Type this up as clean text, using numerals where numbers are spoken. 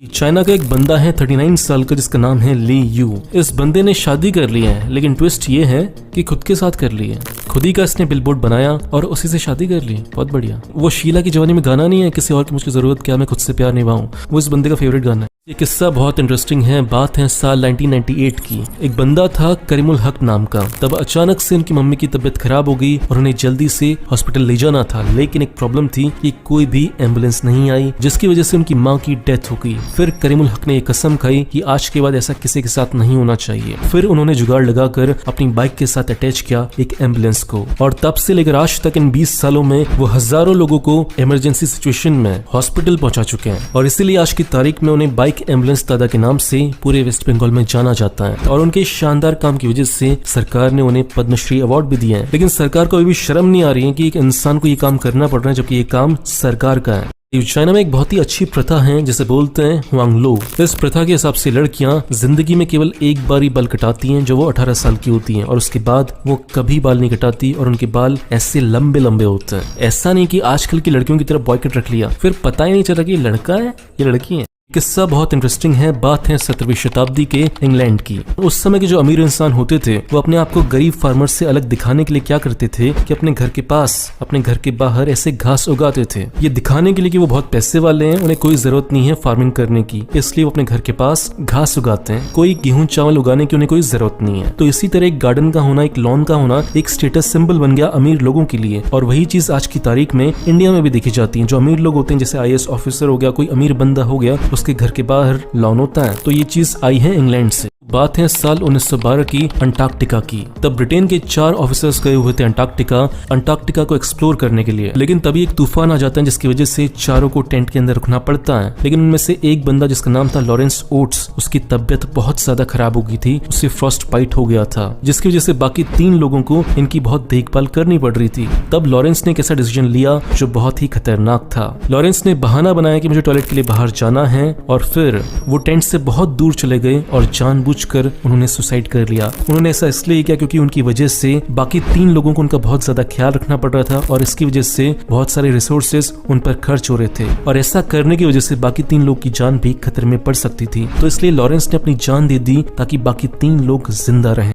China का एक बंदा है 39 साल का जिसका नाम है ली यू। इस बंदे ने शादी कर ली है, लेकिन ट्विस्ट ये है कि खुद के साथ कर ली है। खुद ही का इसने बिलबोर्ड बनाया और उसी से शादी कर ली। बहुत बढ़िया। वो शीला की जवानी में गाना नहीं है किसी और की मुझको जरूरत क्या, मैं खुद से प्यार निभाऊं, वो इस बंदे का फेवरेट गाना है। ये किस्सा बहुत इंटरेस्टिंग है। बात है साल 1998 की। एक बंदा था करीमुल हक नाम का। तब अचानक से उनकी मम्मी की तबीयत खराब हो गई और उन्हें जल्दी से हॉस्पिटल ले जाना था, लेकिन एक प्रॉब्लम थी कि कोई भी एम्बुलेंस नहीं आई, जिसकी वजह से उनकी माँ की डेथ हो गई। फिर करीमुल हक ने ये कसम खाई कि आज के बाद ऐसा किसी के साथ नहीं होना चाहिए। फिर उन्होंने जुगाड़ लगाकर अपनी बाइक के साथ अटैच किया एक एम्बुलेंस को, और तब से लेकर आज तक इन 20 सालों में वो हजारों लोगों को इमरजेंसी सिचुएशन में हॉस्पिटल पहुंचा चुके हैं। और इसीलिए आज की तारीख में उन्हें बाइक एम्बुलेंस दादा के नाम से पूरे वेस्ट बंगाल में जाना जाता है। और उनके शानदार काम की वजह से सरकार ने उन्हें पद्मश्री अवार्ड भी दिए हैं। लेकिन सरकार को अभी भी शर्म नहीं आ रही है कि एक इंसान को ये काम करना पड़ रहा है, जबकि ये काम सरकार का है। चाइना में एक बहुत ही अच्छी प्रथा है जिसे बोलते हैं हुआंगलो। इस प्रथा के हिसाब से लड़कियां जिंदगी में केवल एक बार ही बाल कटाती हैं जो वो 18 साल की होती हैं, और उसके बाद वो कभी बाल नहीं कटाती और उनके बाल ऐसे लंबे लंबे होते हैं। ऐसा नहीं कि आजकल की लड़कियों की तरफ बॉयकट रख लिया, फिर पता ही नहीं चला कि ये लड़का है ये लड़की है। किस्सा बहुत इंटरेस्टिंग है। बात है 17वीं शताब्दी के इंग्लैंड की। उस समय के जो अमीर इंसान होते थे वो अपने आप को गरीब फार्मर से अलग दिखाने के लिए क्या करते थे कि अपने घर के पास, अपने घर के बाहर ऐसे घास उगाते थे। ये दिखाने के लिए कि वो बहुत पैसे वाले हैं, उन्हें कोई जरूरत नहीं है फार्मिंग करने की, इसलिए वो अपने घर के पास घास उगाते हैं। कोई गेहूं चावल उगाने की उन्हें कोई जरूरत नहीं है। तो इसी तरह एक गार्डन का होना, एक लॉन का होना एक स्टेटस सिंबल बन गया अमीर लोगों के लिए। और वही चीज आज की तारीख में इंडिया में भी देखी जाती है। जो अमीर लोग होते हैं, जैसे IAS ऑफिसर हो गया, कोई अमीर बंदा हो गया, उसके घर के बाहर लॉन होता है। तो ये चीज आई है इंग्लैंड से। बात है साल 1912 की अंटार्कटिका की। तब ब्रिटेन के 4 ऑफिसर्स गए हुए थे अंटार्कटिका को एक्सप्लोर करने के लिए। लेकिन तभी एक तूफान आ जाता है जिसकी वजह से चारों को टेंट के अंदर रुकना पड़ता है। लेकिन उनमें से एक बंदा जिसका नाम था लॉरेंस ओट्स, उसकी तबियत बहुत ज्यादा खराब हो गई थी, उसे फ्रॉस्ट बाइट हो गया था, जिसकी वजह से बाकी 3 लोगों को इनकी बहुत देखभाल करनी पड़ रही थी। तब लॉरेंस ने एक ऐसा डिसीजन लिया जो बहुत ही खतरनाक था। लॉरेंस ने बहाना बनाया कि मुझे टॉयलेट के लिए बाहर जाना है, और फिर वो टेंट से बहुत दूर चले गए और जानबूझकर उन्होंने सुसाइड कर लिया। उन्होंने ऐसा इसलिए किया क्योंकि उनकी वजह से बाकी 3 लोगों को उनका बहुत ज्यादा ख्याल रखना पड़ रहा था, और इसकी वजह से बहुत सारे रिसोर्सेज उन पर खर्च हो रहे थे, और ऐसा करने की वजह से बाकी 3 लोग की जान भी खतरे में पड़ सकती थी। तो इसलिए लॉरेंस ने अपनी जान दे दी ताकि बाकी 3 लोग जिंदा रहें।